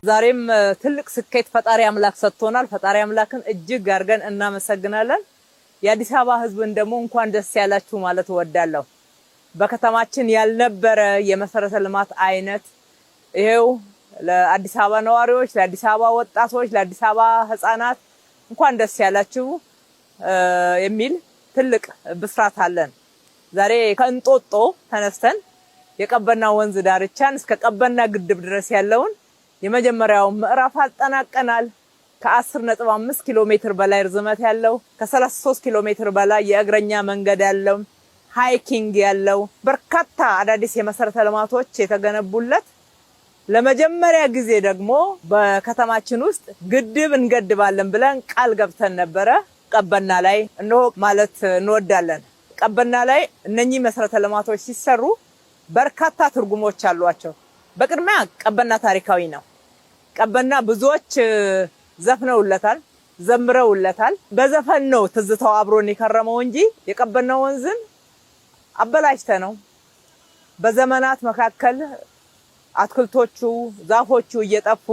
ዛሬም ትልቅ ስኬት ፈጣሪ አምላክ ሰጥቶናል። ፈጣሪ አምላክን እጅግ አድርገን እናመሰግናለን። የአዲስ አበባ ህዝብን ደግሞ እንኳን ደስ ያላችሁ ማለት እወዳለሁ። በከተማችን ያልነበረ የመሰረተ ልማት አይነት ይሄው ለአዲስ አበባ ነዋሪዎች፣ ለአዲስ አበባ ወጣቶች፣ ለአዲስ አበባ ህፃናት እንኳን ደስ ያላችሁ የሚል ትልቅ ብስራት አለን። ዛሬ ከእንጦጦ ተነስተን የቀበና ወንዝ ዳርቻን እስከ ቀበና ግድብ ድረስ ያለውን የመጀመሪያው ምዕራፍ አጠናቀናል። ከ10.5 ኪሎ ሜትር በላይ ርዝመት ያለው ከ33 ኪሎ ሜትር በላይ የእግረኛ መንገድ ያለው ሃይኪንግ ያለው በርካታ አዳዲስ የመሰረተ ልማቶች የተገነቡለት ለመጀመሪያ ጊዜ ደግሞ በከተማችን ውስጥ ግድብ እንገድባለን ብለን ቃል ገብተን ነበረ። ቀበና ላይ እነሆ ማለት እንወዳለን። ቀበና ላይ እነኚህ መሰረተ ልማቶች ሲሰሩ በርካታ ትርጉሞች አሏቸው። በቅድሚያ ቀበና ታሪካዊ ነው። ቀበና ብዙዎች ዘፍነውለታል፣ ዘምረውለታል። በዘፈን ነው ትዝታው አብሮን የከረመው እንጂ የቀበና ወንዝን አበላሽተ ነው በዘመናት መካከል አትክልቶቹ ዛፎቹ እየጠፉ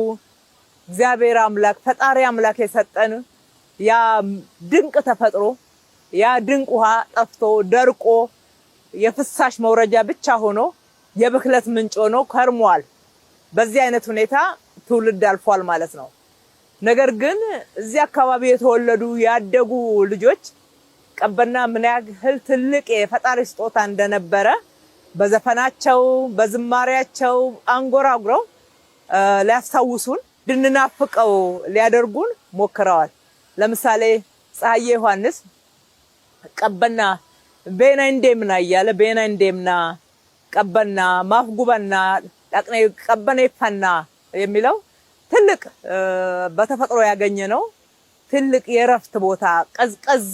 እግዚአብሔር አምላክ ፈጣሪ አምላክ የሰጠን ያ ድንቅ ተፈጥሮ ያ ድንቅ ውሃ ጠፍቶ ደርቆ የፍሳሽ መውረጃ ብቻ ሆኖ የብክለት ምንጭ ሆኖ ከርሟል። በዚህ አይነት ሁኔታ ትውልድ አልፏል ማለት ነው። ነገር ግን እዚህ አካባቢ የተወለዱ ያደጉ ልጆች ቀበና ምን ያህል ትልቅ የፈጣሪ ስጦታ እንደነበረ በዘፈናቸው በዝማሪያቸው አንጎራጉረው ሊያስታውሱን እንድንናፍቀው ሊያደርጉን ሞክረዋል። ለምሳሌ ፀሐዬ ዮሐንስ ቀበና ቤና እንደምና እያለ ቤና እንደምና ቀበና ማፍጉበና ዳቅኔ ቀበኔ ፈና የሚለው ትልቅ በተፈጥሮ ያገኘ ነው። ትልቅ የረፍት ቦታ ቀዝቀዝ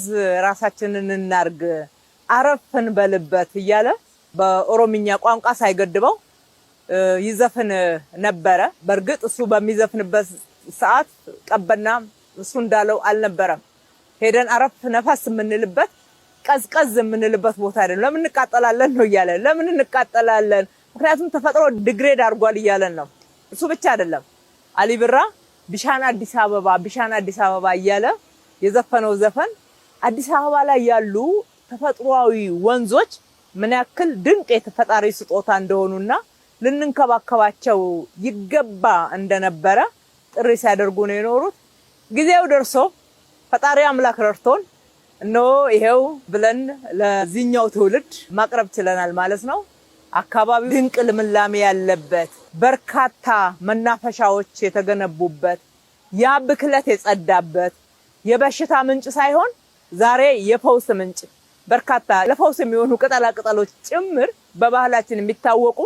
ራሳችንን እናርግ አረፍን በልበት እያለ በኦሮምኛ ቋንቋ ሳይገድበው ይዘፍን ነበረ። በርግጥ እሱ በሚዘፍንበት ሰዓት ቀበና እሱ እንዳለው አልነበረም። ሄደን አረፍ ነፋስ የምንልበት ቀዝቀዝ የምንልበት ቦታ አይደለም። ለምን እንቃጠላለን ነው እያለ ለምን እንቃጠላለን? ምክንያቱም ተፈጥሮ ዲግሬድ አድርጓል እያለን ነው። እሱ ብቻ አይደለም። አሊ ብራ ቢሻን አዲስ አበባ እያለ የዘፈነው ዘፈን አዲስ አበባ ላይ ያሉ ተፈጥሯዊ ወንዞች ምን ያክል ድንቅ የተፈጣሪ ስጦታ እንደሆኑና ልንንከባከባቸው ይገባ እንደነበረ ጥሪ ሲያደርጉ ነው የኖሩት። ጊዜው ደርሶ ፈጣሪ አምላክ ረድቶን እነሆ ይሄው ብለን ለዚህኛው ትውልድ ማቅረብ ችለናል ማለት ነው። አካባቢው ድንቅ ልምላሜ ያለበት በርካታ መናፈሻዎች የተገነቡበት ያ ብክለት የጸዳበት የበሽታ ምንጭ ሳይሆን ዛሬ የፈውስ ምንጭ በርካታ ለፈውስ የሚሆኑ ቅጠላ ቅጠሎች ጭምር በባህላችን የሚታወቁ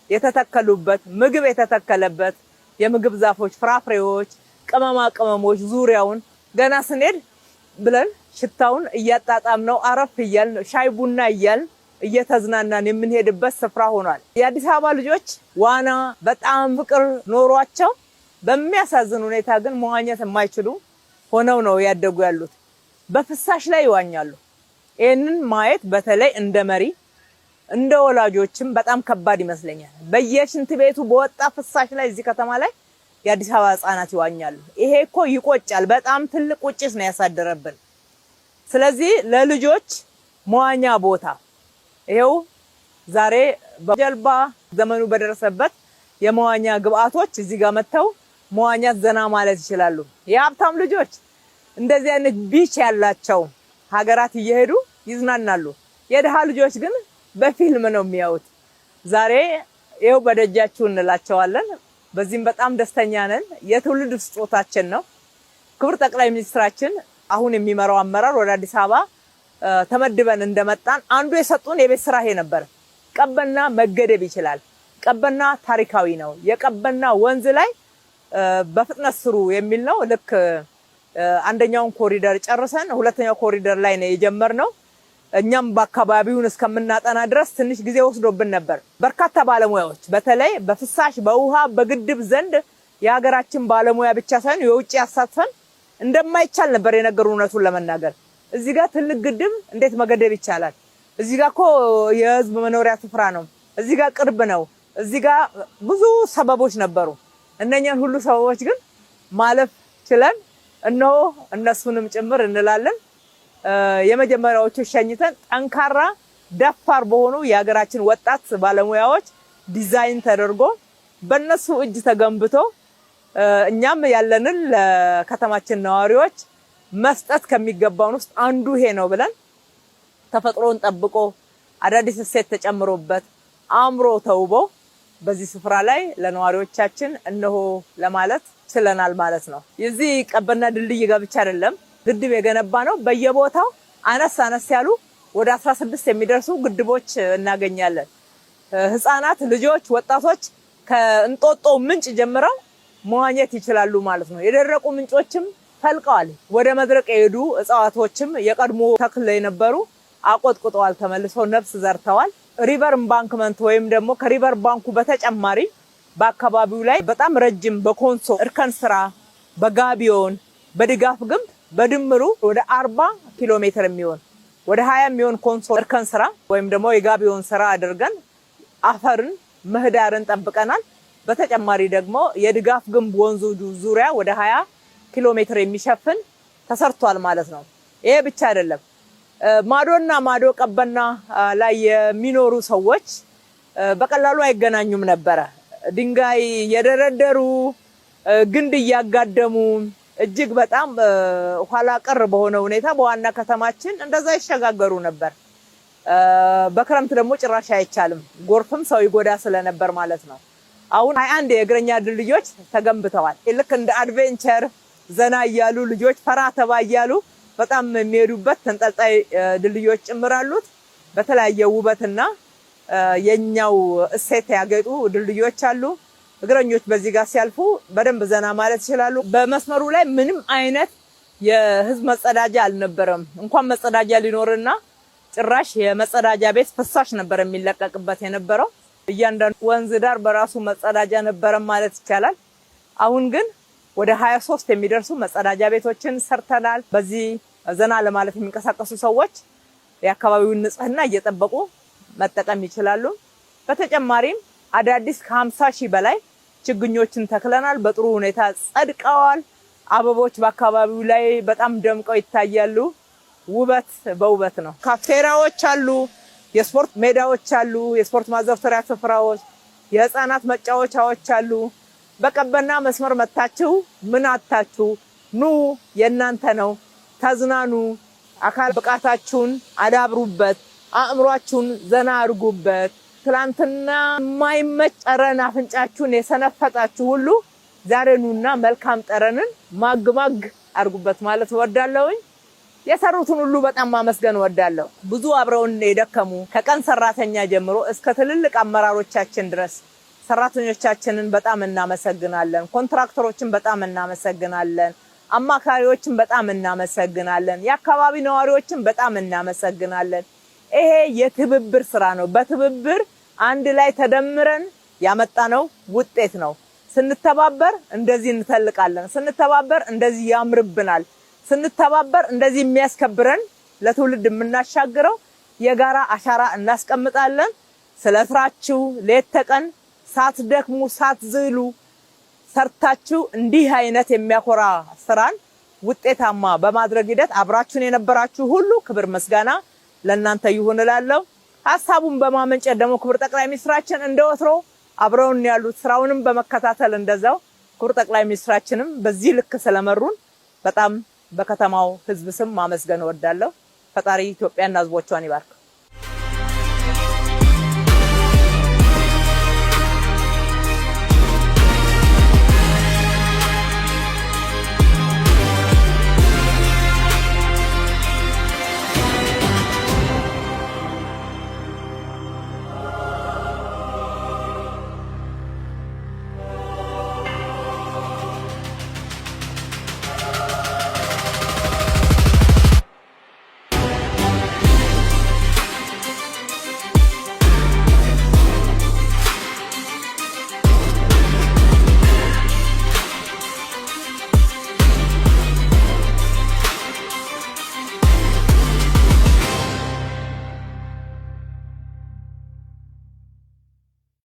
የተተከሉበት ምግብ የተተከለበት የምግብ ዛፎች፣ ፍራፍሬዎች፣ ቅመማ ቅመሞች ዙሪያውን ገና ስንሄድ ብለን ሽታውን እያጣጣምነው አረፍ እያልን ሻይ ቡና እያልን እየተዝናናን የምንሄድበት ስፍራ ሆኗል። የአዲስ አበባ ልጆች ዋና በጣም ፍቅር ኖሯቸው በሚያሳዝን ሁኔታ ግን መዋኘት የማይችሉ ሆነው ነው ያደጉ ያሉት። በፍሳሽ ላይ ይዋኛሉ። ይሄንን ማየት በተለይ እንደ መሪ እንደ ወላጆችም በጣም ከባድ ይመስለኛል። በየሽንት ቤቱ በወጣ ፍሳሽ ላይ እዚህ ከተማ ላይ የአዲስ አበባ ህፃናት ይዋኛሉ። ይሄ እኮ ይቆጫል። በጣም ትልቅ ቁጭት ነው ያሳደረብን። ስለዚህ ለልጆች መዋኛ ቦታ ይሄው ዛሬ በጀልባ ዘመኑ በደረሰበት የመዋኛ ግብአቶች እዚህ ጋር መተው መዋኛት ዘና ማለት ይችላሉ። የሀብታም ልጆች እንደዚህ አይነት ቢች ያላቸው ሀገራት እየሄዱ ይዝናናሉ። የደሃ ልጆች ግን በፊልም ነው የሚያዩት። ዛሬ ይሄው በደጃችሁ እንላቸዋለን። በዚህም በጣም ደስተኛ ነን። የትውልድ ስጦታችን ነው። ክቡር ጠቅላይ ሚኒስትራችን አሁን የሚመራው አመራር ወደ አዲስ አበባ ተመድበን እንደመጣን አንዱ የሰጡን የቤት ስራ ይሄ ነበር። ቀበና መገደብ ይችላል። ቀበና ታሪካዊ ነው። የቀበና ወንዝ ላይ በፍጥነት ስሩ የሚል ነው። ልክ አንደኛውን ኮሪደር ጨርሰን ሁለተኛው ኮሪደር ላይ ነው የጀመርነው። እኛም በአካባቢውን እስከምናጠና ድረስ ትንሽ ጊዜ ወስዶብን ነበር። በርካታ ባለሙያዎች በተለይ በፍሳሽ በውሃ በግድብ ዘንድ የሀገራችን ባለሙያ ብቻ ሳይሆን የውጭ ያሳትፈን እንደማይቻል ነበር የነገሩን። እውነቱን ለመናገር እዚህ ጋር ትልቅ ግድብ እንዴት መገደብ ይቻላል? እዚህ ጋር እኮ የህዝብ መኖሪያ ስፍራ ነው። እዚህ ጋር ቅርብ ነው። እዚህ ጋር ብዙ ሰበቦች ነበሩ። እነኛን ሁሉ ሰዎች ግን ማለፍ ችለን እነሆ እነሱንም ጭምር እንላለን የመጀመሪያዎቹ ሸኝተን ጠንካራ ደፋር በሆኑ የሀገራችን ወጣት ባለሙያዎች ዲዛይን ተደርጎ በእነሱ እጅ ተገንብቶ እኛም ያለንን ለከተማችን ነዋሪዎች መስጠት ከሚገባው ውስጥ አንዱ ይሄ ነው ብለን ተፈጥሮን ጠብቆ አዳዲስ እሴት ተጨምሮበት አምሮ ተውቦ በዚህ ስፍራ ላይ ለነዋሪዎቻችን እነሆ ለማለት ችለናል ማለት ነው። የዚህ ቀበና ድልድይ ጋብቻ አይደለም ግድብ የገነባ ነው። በየቦታው አነስ ያሉ ወደ 16 የሚደርሱ ግድቦች እናገኛለን። ህፃናት ልጆች ወጣቶች ከእንጦጦ ምንጭ ጀምረው መዋኘት ይችላሉ ማለት ነው። የደረቁ ምንጮችም ፈልቀዋል። ወደ መድረቅ የሄዱ እጽዋቶችም የቀድሞ ተክል የነበሩ አቆጥቁጠዋል፣ ተመልሰው ነፍስ ዘርተዋል። ሪቨር ኢምባንክመንት ወይም ደግሞ ከሪቨር ባንኩ በተጨማሪ በአካባቢው ላይ በጣም ረጅም በኮንሶ እርከን ስራ በጋቢዮን በድጋፍ ግንብ በድምሩ ወደ 40 ኪሎ ሜትር የሚሆን ወደ 20 የሚሆን ኮንሶ እርከን ስራ ወይም ደግሞ የጋቢዮን ስራ አድርገን አፈርን ምህዳርን ጠብቀናል። በተጨማሪ ደግሞ የድጋፍ ግንብ ወንዙ ዙሪያ ወደ 20 ኪሎ ሜትር የሚሸፍን ተሰርቷል ማለት ነው። ይሄ ብቻ አይደለም። ማዶና ማዶ ቀበና ላይ የሚኖሩ ሰዎች በቀላሉ አይገናኙም ነበር። ድንጋይ የደረደሩ ግንድ ያጋደሙ እጅግ በጣም ኋላ ቀር በሆነ ሁኔታ በዋና ከተማችን እንደዛ ይሸጋገሩ ነበር። በክረምት ደግሞ ጭራሽ አይቻልም፣ ጎርፍም ሰው ይጎዳ ስለነበር ማለት ነው። አሁን 21 የእግረኛ ድልድዮች ተገንብተዋል። ልክ እንደ አድቬንቸር ዘና እያሉ ልጆች ፈራ ተባ እያሉ በጣም የሚሄዱበት ተንጠልጣይ ድልድዮች ጭምራሉት። በተለያየ ውበትና የኛው እሴት ያገጡ ድልድዮች አሉ። እግረኞች በዚህ ጋር ሲያልፉ በደንብ ዘና ማለት ይችላሉ። በመስመሩ ላይ ምንም አይነት የህዝብ መጸዳጃ አልነበረም። እንኳን መጸዳጃ ሊኖርና ጭራሽ የመጸዳጃ ቤት ፍሳሽ ነበር የሚለቀቅበት የነበረው። እያንዳንዱ ወንዝ ዳር በራሱ መጸዳጃ ነበር ማለት ይቻላል። አሁን ግን ወደ 23 የሚደርሱ መጸዳጃ ቤቶችን ሰርተናል። በዚህ ዘና ለማለት የሚንቀሳቀሱ ሰዎች የአካባቢውን ንጽህና እየጠበቁ መጠቀም ይችላሉ። በተጨማሪም አዳዲስ ከ50 ሺህ በላይ ችግኞችን ተክለናል። በጥሩ ሁኔታ ጸድቀዋል። አበቦች በአካባቢው ላይ በጣም ደምቀው ይታያሉ። ውበት በውበት ነው። ካፌራዎች አሉ፣ የስፖርት ሜዳዎች አሉ፣ የስፖርት ማዘውተሪያ ስፍራዎች፣ የህፃናት መጫወቻዎች አሉ። በቀበና መስመር መታችሁ ምን አታችሁ? ኑ የእናንተ ነው። ተዝናኑ፣ አካል ብቃታችሁን አዳብሩበት፣ አእምሯችሁን ዘና አድርጉበት። ትላንትና የማይመች ጠረን አፍንጫችሁን የሰነፈጣችሁ ሁሉ ዛሬ ኑና መልካም ጠረንን ማግማግ አድርጉበት ማለት ወዳለሁኝ። የሰሩትን ሁሉ በጣም ማመስገን ወዳለሁ። ብዙ አብረውን የደከሙ ከቀን ሰራተኛ ጀምሮ እስከ ትልልቅ አመራሮቻችን ድረስ ሰራተኞቻችንን በጣም እናመሰግናለን። ኮንትራክተሮችን በጣም እናመሰግናለን። አማካሪዎችን በጣም እናመሰግናለን። የአካባቢ ነዋሪዎችን በጣም እናመሰግናለን። ይሄ የትብብር ስራ ነው። በትብብር አንድ ላይ ተደምረን ያመጣነው ውጤት ነው። ስንተባበር እንደዚህ እንተልቃለን። ስንተባበር እንደዚህ ያምርብናል። ስንተባበር እንደዚህ የሚያስከብረን ለትውልድ የምናሻግረው የጋራ አሻራ እናስቀምጣለን። ስለስራችሁ ሌት ተቀን ሳትደክሙ ሳትዝሉ ሰርታችሁ እንዲህ አይነት የሚያኮራ ስራን ውጤታማ በማድረግ ሂደት አብራችሁን የነበራችሁ ሁሉ ክብር ምስጋና ለእናንተ ይሁን እላለሁ። ሐሳቡን በማመንጨት ደግሞ ክብር ጠቅላይ ሚኒስትራችን እንደወትሮ አብረውን ያሉት ስራውንም በመከታተል እንደዛው ክብር ጠቅላይ ሚኒስትራችንም በዚህ ልክ ስለመሩን በጣም በከተማው ህዝብ ስም ማመስገን እወዳለሁ። ፈጣሪ ኢትዮጵያና ህዝቦቿን ይባርክ።